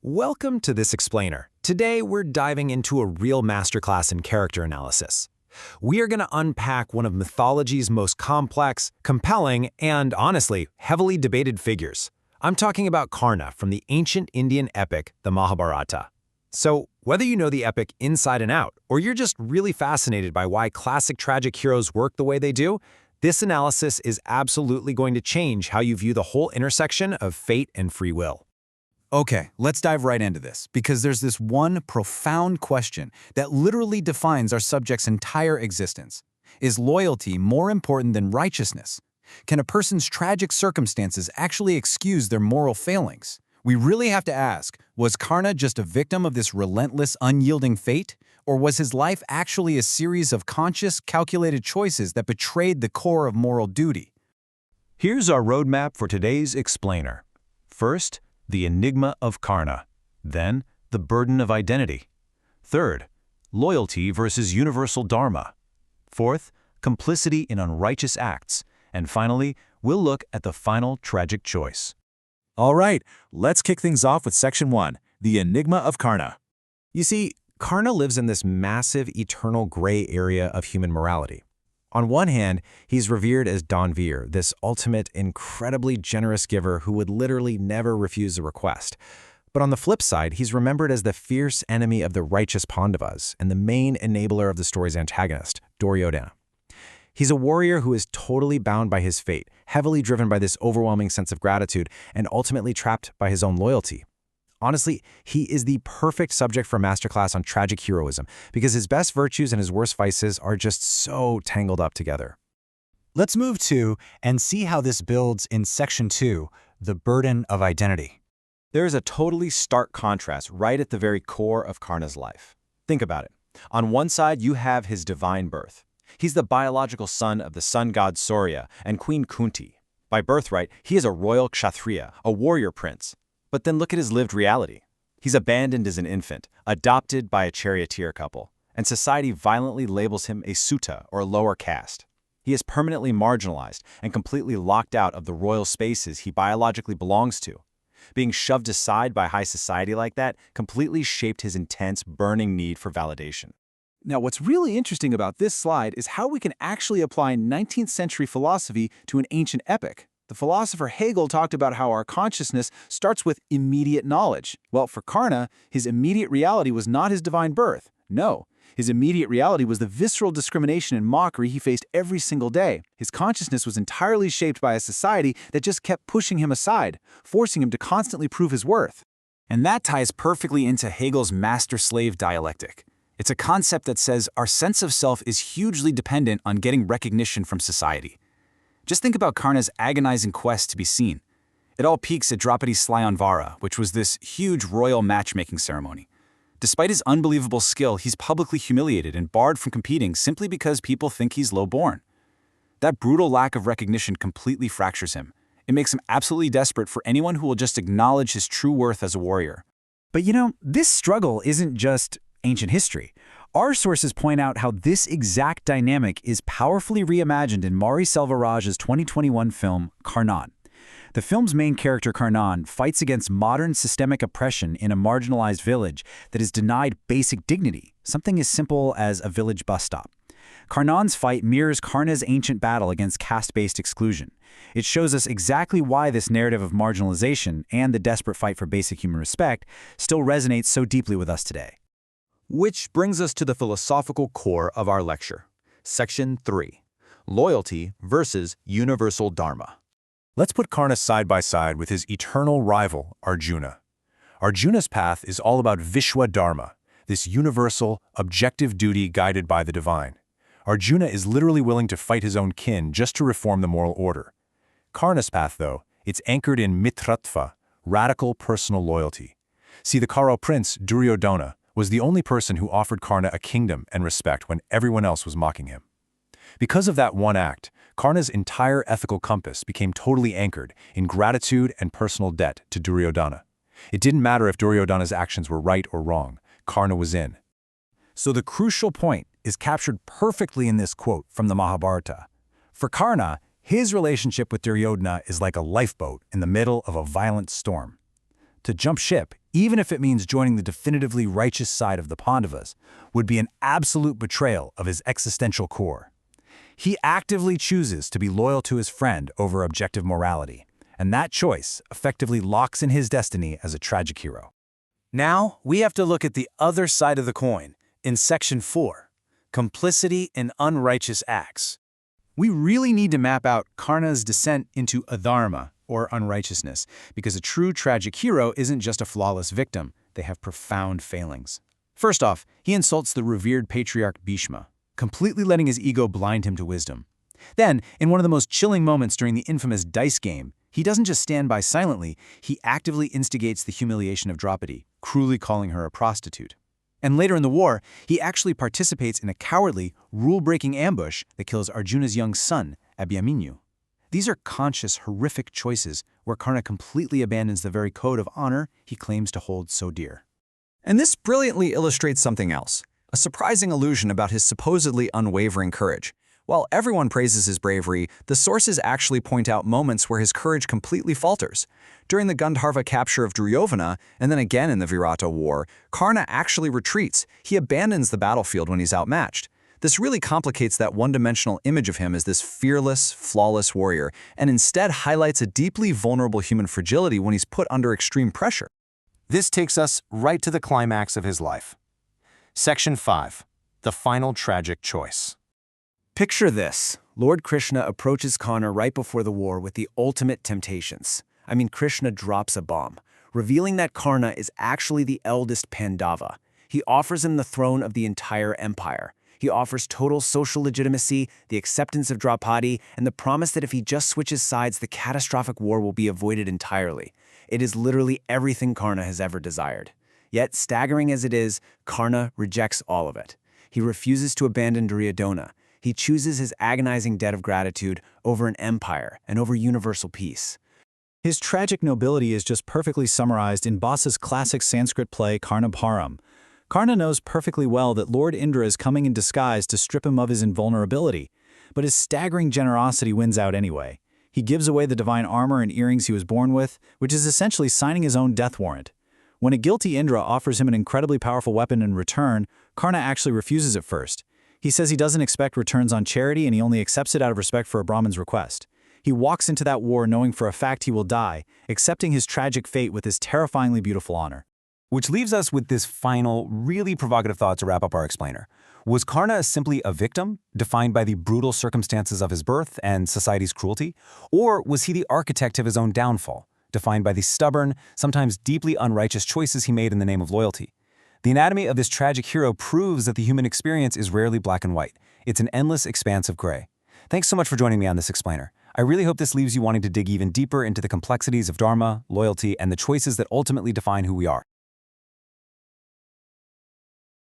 Welcome to This Explainer. Today, we're diving into a real masterclass in character analysis. We are going to unpack one of mythology's most complex, compelling, and honestly, heavily debated figures. I'm talking about Karna from the ancient Indian epic, the Mahabharata. So, whether you know the epic inside and out, or you're just really fascinated by why classic tragic heroes work the way they do, this analysis is absolutely going to change how you view the whole intersection of fate and free will. Okay, let's dive right into this, because there's this one profound question that literally defines our subject's entire existence. Is loyalty more important than righteousness? Can a person's tragic circumstances actually excuse their moral failings? We really have to ask, was Karna just a victim of this relentless, unyielding fate? Or was his life actually a series of conscious, calculated choices that betrayed the core of moral duty? Here's our roadmap for today's explainer. First, the enigma of Karna. Then, the burden of identity. Third, loyalty versus universal dharma. Fourth, complicity in unrighteous acts. And finally, we'll look at the final tragic choice. All right, let's kick things off with Section 1, the enigma of Karna. You see, Karna lives in this massive, eternal gray area of human morality. On one hand, he's revered as Danveer, this ultimate, incredibly generous giver who would literally never refuse a request. But on the flip side, he's remembered as the fierce enemy of the righteous Pandavas and the main enabler of the story's antagonist, Duryodhana. He's a warrior who is totally bound by his fate, heavily driven by this overwhelming sense of gratitude, and ultimately trapped by his own loyalty. Honestly, he is the perfect subject for a masterclass on tragic heroism because his best virtues and his worst vices are just so tangled up together. Let's move to and see how this builds in Section 2, the burden of identity. There is a totally stark contrast right at the very core of Karna's life. Think about it. On one side, you have his divine birth. He's the biological son of the sun god Surya and Queen Kunti. By birthright, he is a royal kshatriya, a warrior prince. But then look at his lived reality. He's abandoned as an infant, adopted by a charioteer couple, and society violently labels him a Sutta, or lower caste. He is permanently marginalized and completely locked out of the royal spaces he biologically belongs to. Being shoved aside by high society like that completely shaped his intense, burning need for validation. Now, what's really interesting about this slide is how we can actually apply 19th century philosophy to an ancient epic. The philosopher Hegel talked about how our consciousness starts with immediate knowledge. Well, for Karna, his immediate reality was not his divine birth. No, his immediate reality was the visceral discrimination and mockery he faced every single day. His consciousness was entirely shaped by a society that just kept pushing him aside, forcing him to constantly prove his worth. And that ties perfectly into Hegel's master-slave dialectic. It's a concept that says our sense of self is hugely dependent on getting recognition from society. Just think about Karna's agonizing quest to be seen. It all peaks at Draupadi's Slayonvara, which was this huge royal matchmaking ceremony. Despite his unbelievable skill, he's publicly humiliated and barred from competing simply because people think he's low-born. That brutal lack of recognition completely fractures him. It makes him absolutely desperate for anyone who will just acknowledge his true worth as a warrior. But this struggle isn't just ancient history. Our sources point out how this exact dynamic is powerfully reimagined in Mari Selvaraj's 2021 film, Karna. The film's main character, Karna, fights against modern systemic oppression in a marginalized village that is denied basic dignity, something as simple as a village bus stop. Karna's fight mirrors Karna's ancient battle against caste-based exclusion. It shows us exactly why this narrative of marginalization and the desperate fight for basic human respect still resonates so deeply with us today. Which brings us to the philosophical core of our lecture. Section 3. Loyalty versus universal dharma. Let's put Karna side by side with his eternal rival, Arjuna. Arjuna's path is all about Vishwa Dharma, this universal, objective duty guided by the divine. Arjuna is literally willing to fight his own kin just to reform the moral order. Karna's path, though, it's anchored in mitratva, radical personal loyalty. See, the Kaurava prince, Duryodhana, was the only person who offered Karna a kingdom and respect when everyone else was mocking him. Because of that one act, Karna's entire ethical compass became totally anchored in gratitude and personal debt to Duryodhana. It didn't matter if Duryodhana's actions were right or wrong, Karna was in. So the crucial point is captured perfectly in this quote from the Mahabharata. For Karna, his relationship with Duryodhana is like a lifeboat in the middle of a violent storm. To jump ship, even if it means joining the definitively righteous side of the Pandavas, would be an absolute betrayal of his existential core. He actively chooses to be loyal to his friend over objective morality, and that choice effectively locks in his destiny as a tragic hero. Now, we have to look at the other side of the coin, in Section 4, Complicity in Unrighteous Acts. We really need to map out Karna's descent into adharma, or unrighteousness, because a true tragic hero isn't just a flawless victim, they have profound failings. First off, he insults the revered patriarch Bhishma, completely letting his ego blind him to wisdom. Then, in one of the most chilling moments during the infamous dice game, he doesn't just stand by silently, he actively instigates the humiliation of Draupadi, cruelly calling her a prostitute. And later in the war, he actually participates in a cowardly, rule-breaking ambush that kills Arjuna's young son, Abhimanyu. These are conscious, horrific choices where Karna completely abandons the very code of honor he claims to hold so dear. And this brilliantly illustrates something else, a surprising illusion about his supposedly unwavering courage. While everyone praises his bravery, the sources actually point out moments where his courage completely falters. During the Gandharva capture of Duryodhana, and then again in the Virata War, Karna actually retreats. He abandons the battlefield when he's outmatched. This really complicates that one-dimensional image of him as this fearless, flawless warrior, and instead highlights a deeply vulnerable human fragility when he's put under extreme pressure. This takes us right to the climax of his life. Section 5. The final tragic choice. Picture this. Lord Krishna approaches Karna right before the war with the ultimate temptations. Krishna drops a bomb, revealing that Karna is actually the eldest Pandava. He offers him the throne of the entire empire. He offers total social legitimacy, the acceptance of Draupadi, and the promise that if he just switches sides, the catastrophic war will be avoided entirely. It is literally everything Karna has ever desired. Yet, staggering as it is, Karna rejects all of it. He refuses to abandon Duryodhana. He chooses his agonizing debt of gratitude over an empire and over universal peace. His tragic nobility is just perfectly summarized in Bosa's classic Sanskrit play Karna Bharam. Karna knows perfectly well that Lord Indra is coming in disguise to strip him of his invulnerability, but his staggering generosity wins out anyway. He gives away the divine armor and earrings he was born with, which is essentially signing his own death warrant. When a guilty Indra offers him an incredibly powerful weapon in return, Karna actually refuses at first. He says he doesn't expect returns on charity and he only accepts it out of respect for a Brahmin's request. He walks into that war knowing for a fact he will die, accepting his tragic fate with this terrifyingly beautiful honor. Which leaves us with this final, really provocative thought to wrap up our explainer. Was Karna simply a victim, defined by the brutal circumstances of his birth and society's cruelty? Or was he the architect of his own downfall, defined by the stubborn, sometimes deeply unrighteous choices he made in the name of loyalty? The anatomy of this tragic hero proves that the human experience is rarely black and white. It's an endless expanse of gray. Thanks so much for joining me on this explainer. I really hope this leaves you wanting to dig even deeper into the complexities of dharma, loyalty, and the choices that ultimately define who we are.